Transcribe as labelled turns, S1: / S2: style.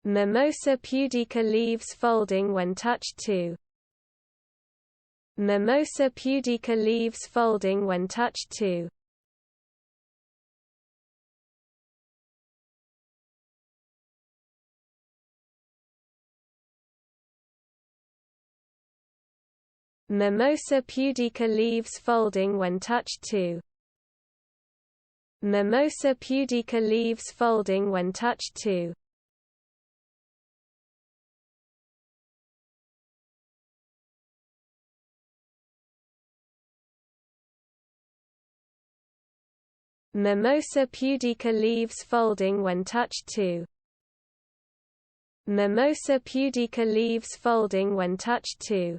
S1: Mimosa pudica leaves folding when touched too. Mimosa pudica leaves folding when touched too. Mimosa pudica leaves folding when touched too. Mimosa pudica leaves folding when touched too. Mimosa pudica leaves folding when touched too. Mimosa pudica leaves folding when touched too.